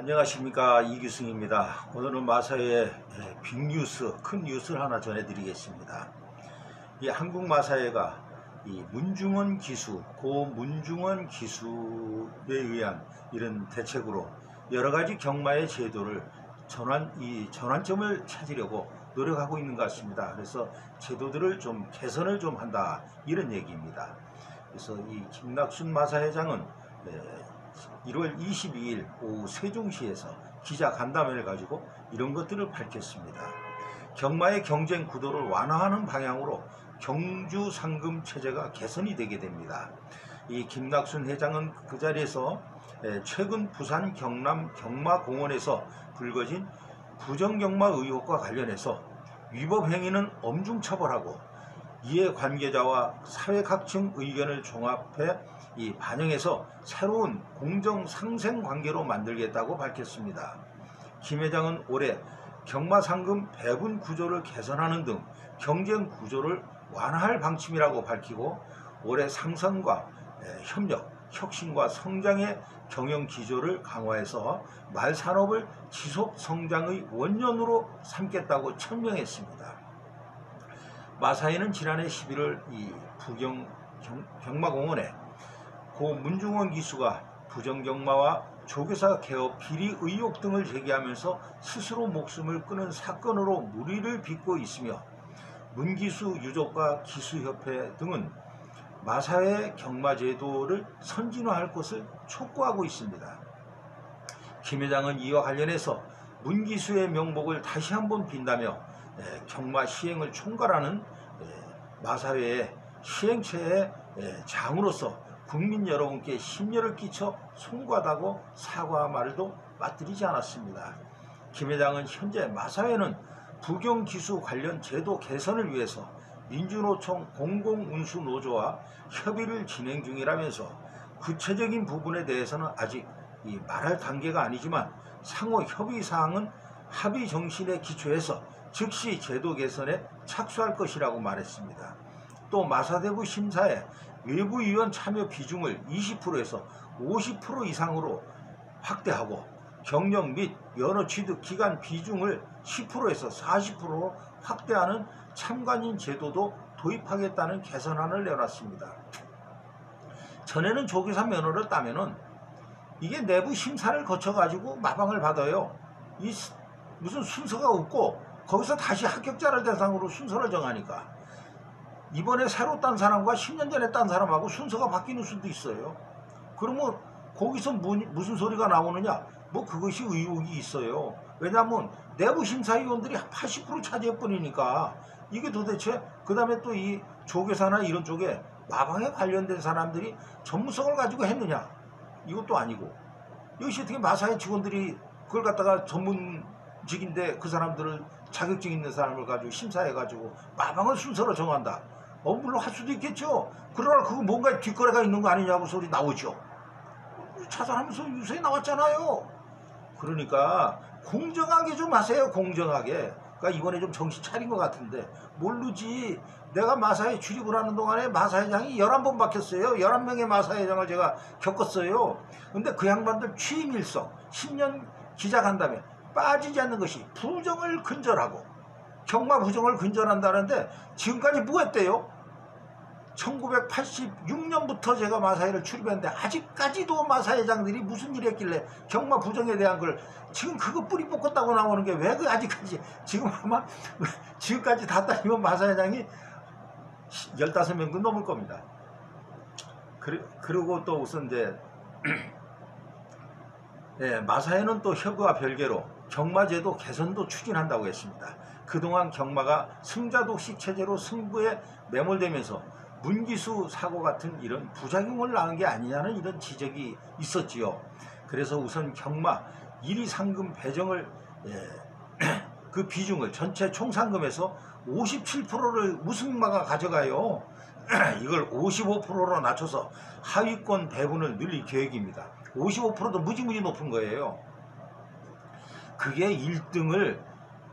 안녕하십니까, 이규승입니다. 오늘은 마사회의 빅뉴스, 큰 뉴스를 하나 전해드리겠습니다. 이 한국마사회가 이 문중원 기수, 고 문중원 기수에 의한 이런 대책으로 여러가지 경마의 제도를 전환점을 찾으려고 노력하고 있는 것 같습니다. 그래서 제도들을 좀 개선을 좀 한다, 이런 얘기입니다. 그래서 이 김낙순 마사회장은 1월 22일 오후 세종시에서 기자 간담회를 가지고 이런 것들을 밝혔습니다. 경마의 경쟁 구도를 완화하는 방향으로 경주 상금 체제가 개선이 되게 됩니다. 이 김낙순 회장은 그 자리에서 최근 부산 경남 경마공원에서 불거진 부정경마 의혹과 관련해서 위법 행위는 엄중 처벌하고 이해 관계자와 사회 각층 의견을 종합해 반영해서 새로운 공정 상생 관계로 만들겠다고 밝혔습니다. 김 회장은 올해 경마 상금 배분 구조를 개선하는 등 경쟁 구조를 완화할 방침이라고 밝히고 올해 상선과 협력, 혁신과 성장의 경영 기조를 강화해서 말산업을 지속 성장의 원년으로 삼겠다고 천명했습니다. 마사회는 지난해 11월 이 부경 경마공원에 고 문중원 기수가 부정경마와 조교사 개업 비리 의혹 등을 제기하면서 스스로 목숨을 끊은 사건으로 물의를 빚고 있으며 문기수 유족과 기수협회 등은 마사회 경마제도를 선진화할 것을 촉구하고 있습니다. 김 회장은 이와 관련해서 문기수의 명복을 다시 한번 빈다며 경마 시행을 총괄하는 마사회의 시행체의 장으로서 국민 여러분께 심려를 끼쳐 송구하다고 사과 말도 빠뜨리지 않았습니다. 김 회장은 현재 마사회는 부경기수 관련 제도 개선을 위해서 민주노총 공공운수노조와 협의를 진행 중이라면서 구체적인 부분에 대해서는 아직 말할 단계가 아니지만 상호 협의사항은 합의 정신에 기초해서 즉시 제도 개선에 착수할 것이라고 말했습니다. 또 마사대부 심사에 외부위원 참여 비중을 20%에서 50% 이상으로 확대하고 경력 및 연어 취득 기간 비중을 10%에서 40%로 확대하는 참관인 제도도 도입하겠다는 개선안을 내놨습니다. 전에는 조교사 면허를 따면은 이게 내부 심사를 거쳐가지고 마방을 받아요. 무슨 순서가 없고 거기서 다시 합격자를 대상으로 순서를 정하니까 이번에 새로 딴 사람과 10년 전에 딴 사람하고 순서가 바뀌는 수도 있어요. 그러면 거기서 무슨 소리가 나오느냐? 그것이 의혹이 있어요. 왜냐하면 내부 심사위원들이 80% 차지해버리니까 이게 도대체 그 다음에 또 이 조교사나 이런 쪽에 마방에 관련된 사람들이 전문성을 가지고 했느냐? 이것도 아니고 이것이 어떻게 마사회 직원들이 그걸 갖다가 전문직인데 그 사람들을 자격증 있는 사람을 가지고 심사해가지고 마방을 순서로 정한다. 물론 할 수도 있겠죠. 그러나 그거 뭔가 뒷거래가 있는 거 아니냐고 소리 나오죠. 자살하면서 유서에 나왔잖아요. 그러니까 공정하게 좀 하세요. 공정하게. 그러니까 이번에 좀 정신 차린 것 같은데 모르지. 내가 마사회 출입을 하는 동안에 마사회장이 11번 바뀌었어요. 11명의 마사회장을 제가 겪었어요. 근데 그 양반들 취임 일성 10년 기자간담회 빠지지 않는 것이 부정을 근절하고 경마 부정을 근절한다는데 지금까지 뭐 했대요? 1986년부터 제가 마사회를 출입했는데 아직까지도 마사회장들이 무슨 일 했길래 경마 부정에 대한 걸 지금 그거 뿌리 뽑았다고 나오는 게 왜 아직까지 지금 아마 지금까지 다 따지면 마사회장이 15명도 넘을 겁니다. 그리고 또 우선 이제 마사회는 또 협의와 별개로 경마제도 개선도 추진한다고 했습니다. 그동안 경마가 승자독식 체제로 승부에 매몰되면서 문기수 사고 같은 이런 부작용을 낳은 게 아니냐는 이런 지적이 있었지요. 그래서 우선 경마 1위 상금 배정을 그 비중을 전체 총상금에서 57%를 우승마가 가져가요. 이걸 55%로 낮춰서 하위권 배분을 늘릴 계획입니다. 55%도 무지무지 높은 거예요. 그게 1등을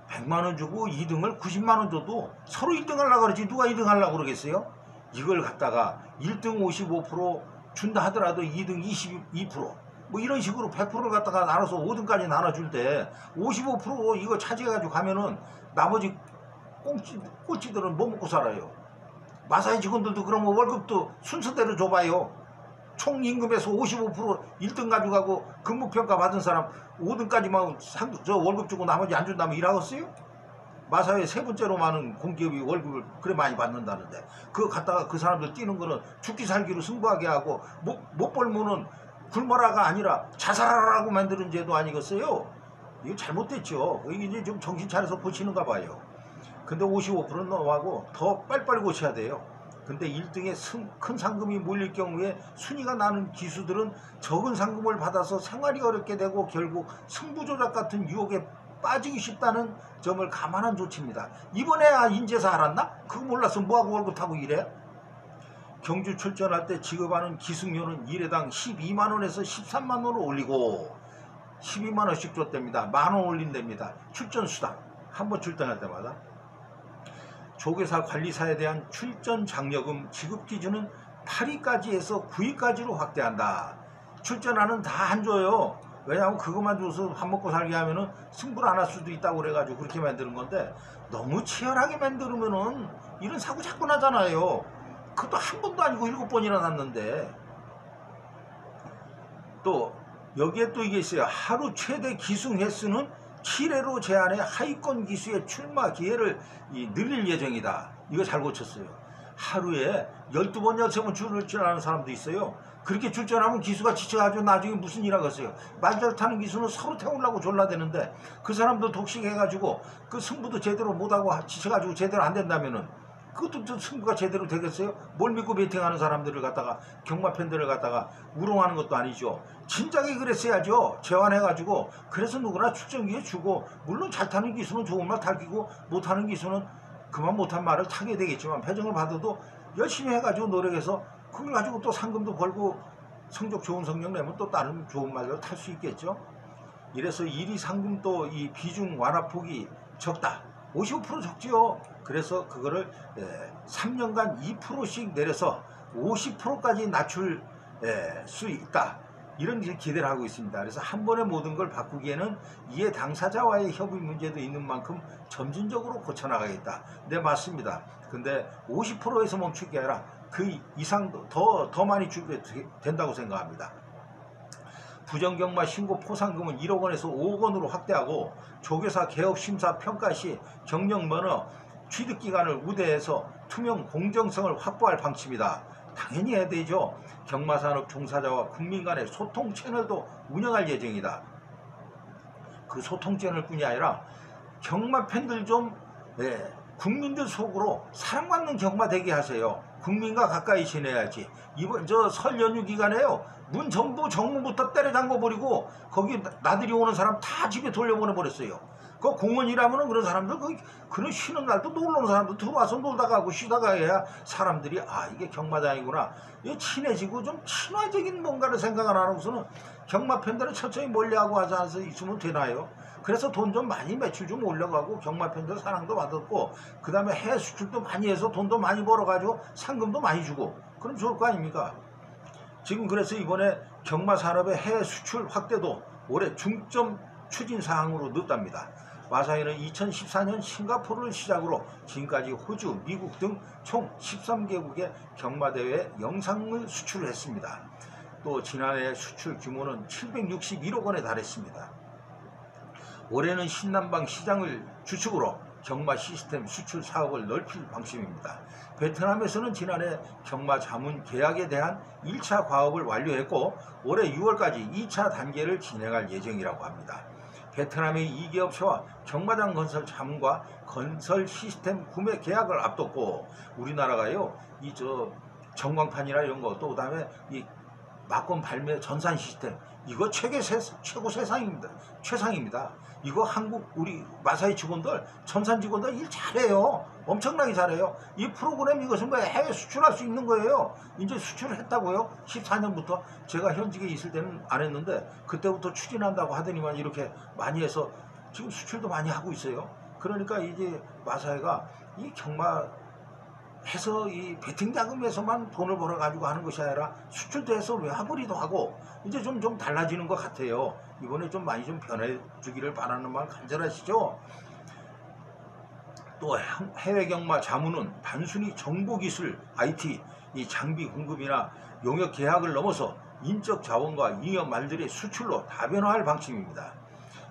100만원 주고 2등을 90만원 줘도 서로 1등 하려고 그러지 누가 2등 하려고 그러겠어요? 이걸 갖다가 1등 55% 준다 하더라도 2등 22% 뭐 이런 식으로 100%를 갖다가 나눠서 5등까지 나눠줄 때 55% 이거 차지해가지고 가면은 나머지 꼴찌들은 뭐 먹고 살아요? 마사회 직원들도 그러면 월급도 순서대로 줘봐요. 총 임금에서 55% 1등 가져가고 근무평가 받은 사람 5등까지만 저 월급 주고 나머지 안 준다면 일하겠어요? 마사회 세 번째로 많은 공기업이 월급을 그래 많이 받는다는데 그거 갖다가 그 사람들 뛰는 거는 죽기 살기로 승부하게 하고 못 벌면은 굶어라가 아니라 자살하라고 만드는 제도 아니겠어요? 이거 잘못됐죠. 이게 이제 좀 정신 차려서 고치는가 봐요. 근데 55%는 넘어가고 더 빨리빨리 고쳐야 돼요. 근데 1등에 큰 상금이 몰릴 경우에 순위가 나는 기수들은 적은 상금을 받아서 생활이 어렵게 되고 결국 승부조작 같은 유혹에 빠지기 쉽다는 점을 감안한 조치입니다. 이번에 인재사 알았나? 그거 몰라서 뭐하고 월급 타고 일해? 경주 출전할 때 지급하는 기승료는 일회당 12만원에서 13만원을 올리고 12만원씩 줬답니다. 만원 올린답니다. 출전수당 한 번 출전할 때마다. 조계사 관리사에 대한 출전 장려금 지급 기준은 8위까지 해서 9위까지로 확대한다. 출전하는 다 안 줘요. 왜냐하면 그것만 줘서 밥 먹고 살게 하면은 승부를 안 할 수도 있다고 그래가지고 그렇게 만드는 건데 너무 치열하게 만들면은 이런 사고 자꾸 나잖아요. 그것도 한 번도 아니고 7번이나 났는데. 또 여기에 또 이게 있어요. 하루 최대 기승 횟수는 7회로 제한해 하위권 기수의 출마 기회를 늘릴 예정이다. 이거 잘 고쳤어요. 하루에 12번, 13번 출전하는 사람도 있어요. 그렇게 출전하면 기수가 지쳐가지고 나중에 무슨 일 하겠어요. 말잘 타는 기수는 서로 태우려고 졸라대는데 그 사람도 독식해가지고 그 승부도 제대로 못하고 지쳐가지고 제대로 안 된다면은 그것도 승부가 제대로 되겠어요? 뭘 믿고 베팅하는 사람들을 갖다가 경마 팬들을 갖다가 우롱하는 것도 아니죠. 진작에 그랬어야죠. 제한해가지고 그래서 누구나 출전 기회 주고 물론 잘 타는 기수는 좋은 말 타기고 못하는 기수는 그만 못한 말을 타게 되겠지만 배정을 받아도 열심히 해가지고 노력해서 그걸 가지고 또 상금도 벌고 성적 좋은 성적 내면 또 다른 좋은 말로 탈 수 있겠죠. 이래서 1위 상금도 이 비중 완화폭이 적다. 55% 적지요. 그래서 그거를 3년간 2%씩 내려서 50%까지 낮출 수 있다. 이런 기대를 하고 있습니다. 그래서 한 번에 모든 걸 바꾸기에는 이해 당사자와의 협의 문제도 있는 만큼 점진적으로 고쳐나가겠다. 네, 맞습니다. 근데 50%에서 멈출 게 아니라 그 이상도 더 많이 주게 된다고 생각합니다. 부정경마 신고 포상금은 1억 원에서 5억 원으로 확대하고 조계사 개업 심사 평가 시 경력 면허 취득 기간을 우대해서 투명 공정성을 확보할 방침이다. 당연히 해야 되죠. 경마산업 종사자와 국민 간의 소통 채널도 운영할 예정이다. 그 소통 채널뿐이 아니라 경마 팬들 좀 국민들 속으로 사랑받는 경마 되게 하세요. 국민과 가까이 지내야지. 이번 저 설 연휴 기간에요. 문 전부 정문부터 때려잠궈 버리고 거기 나들이 오는 사람 다 집에 돌려보내 버렸어요. 그 공원이라면은 그런 사람들 그런 쉬는 날도 놀러 오는 사람들 들어와서 놀다 가고 쉬다가 해야 사람들이 이게 경마장이구나. 이게 친해지고 좀 친화적인 뭔가를 생각 안 하고서는 경마 팬들은 천천히 멀리하고 하지 않아서 있으면 되나요? 그래서 돈 좀 많이 매출 좀 올려가고 경마 팬들 사랑도 받았고 그 다음에 해외 수출도 많이 해서 돈도 많이 벌어가지고 상금도 많이 주고 그럼 좋을 거 아닙니까? 지금 그래서 이번에 경마 산업의 해외 수출 확대도 올해 중점 추진 사항으로 넣었답니다. 마사회는 2014년 싱가포르를 시작으로 지금까지 호주, 미국 등 총 13개국의 경마대회에 영상을 수출을 했습니다. 또 지난해 수출 규모는 761억 원에 달했습니다. 올해는 신남방 시장을 주축으로 경마 시스템 수출 사업을 넓힐 방침입니다. 베트남에서는 지난해 경마 자문 계약에 대한 1차 과업을 완료했고 올해 6월까지 2차 단계를 진행할 예정이라고 합니다. 베트남의 2기업체와 경마장 건설 자문과 건설 시스템 구매 계약을 앞뒀고 우리나라가요 전광판이나 이런 거 또 그다음에 이 막권 발매 전산 시스템 이거 최고 최상입니다. 이거 한국 우리 마사회 직원들 전산 직원들 일 잘해요. 엄청나게 잘해요. 이 프로그램 이것은 뭐 해외 수출할 수 있는 거예요. 이제 수출을 했다고요. 14년부터 제가 현직에 있을 때는 안 했는데 그때부터 추진한다고 하더니만 이렇게 많이 해서 지금 수출도 많이 하고 있어요. 그러니까 이제 마사회가 이 경마 해서 이 베팅 자금에서만 돈을 벌어 가지고 하는 것이 아니라 수출도 해서 외화벌이도 하고 이제 좀 달라지는 것 같아요. 이번에 좀 많이 좀 변해 주기를 바라는 마음 간절하시죠. 또 해외 경마 자문은 단순히 정보기술, IT, 이 장비 공급이나 용역 계약을 넘어서 인적 자원과 잉여 말들의 수출로 다변화할 방침입니다.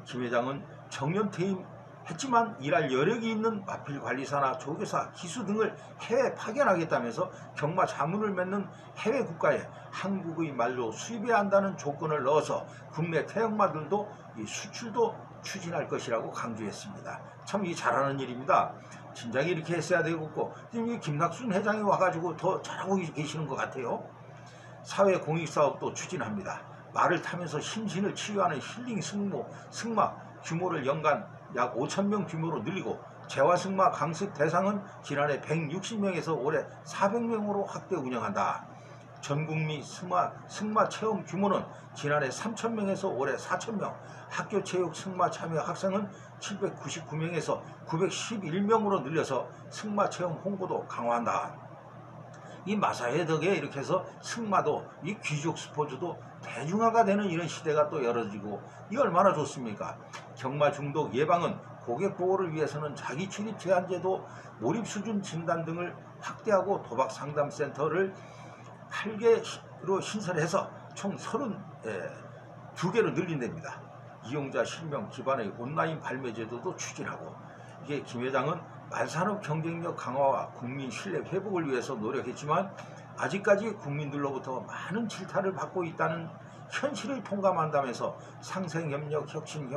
김 회장은 정년 퇴임했지만 일할 여력이 있는 마필 관리사나 조교사, 기수 등을 해외 파견하겠다면서 경마 자문을 맺는 해외 국가에 한국의 말로 수입해야 한다는 조건을 넣어서 국내 태역마들도 이 수출도 추진할 것이라고 강조했습니다. 참 이 잘하는 일입니다. 진작에 이렇게 했어야 되겠고 지금 이 김낙순 회장이 와가지고 더 잘하고 계시는 것 같아요. 사회 공익사업도 추진합니다. 말을 타면서 심신을 치유하는 힐링 승마 규모를 연간 약 5,000명 규모로 늘리고 재화승마 강습 대상은 지난해 160명에서 올해 400명으로 확대 운영한다. 전국민 승마 체험 규모는 지난해 3,000명에서 올해 4,000명, 학교 체육 승마 참여 학생은 799명에서 911명으로 늘려서 승마 체험 홍보도 강화한다. 이 마사회 덕에 이렇게 해서 승마도 이 귀족 스포츠도 대중화가 되는 이런 시대가 또 열어지고 이 얼마나 좋습니까? 경마 중독 예방은 고객 보호를 위해서는 자기 출입 제한제도, 몰입 수준 진단 등을 확대하고 도박 상담센터를 8개로 신설해서 총 32개로 늘린답니다. 이용자 실명 기반의 온라인 발매 제도도 추진하고 이게 김 회장은 말산업 경쟁력 강화와 국민 신뢰 회복을 위해서 노력했지만 아직까지 국민들로부터 많은 질타를 받고 있다는 현실을 통감한다면서 상생협력 혁신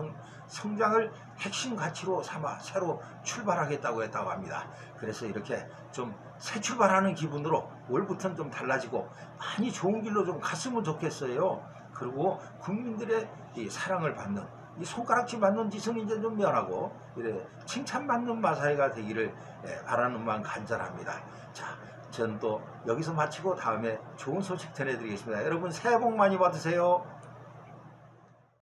성장을 핵심 가치로 삼아 새로 출발하겠다고 했다고 합니다. 그래서 이렇게 좀 새 출발하는 기분으로 올부터는 좀 달라지고 많이 좋은 길로 좀 갔으면 좋겠어요. 그리고 국민들의 이 사랑을 받는 이 손가락질 받는 짓은 이제 좀 면하고 이래 칭찬받는 마사회가 되기를 바라는 마음 간절합니다. 자, 전 또 여기서 마치고 다음에 좋은 소식 전해드리겠습니다. 여러분 새해 복 많이 받으세요.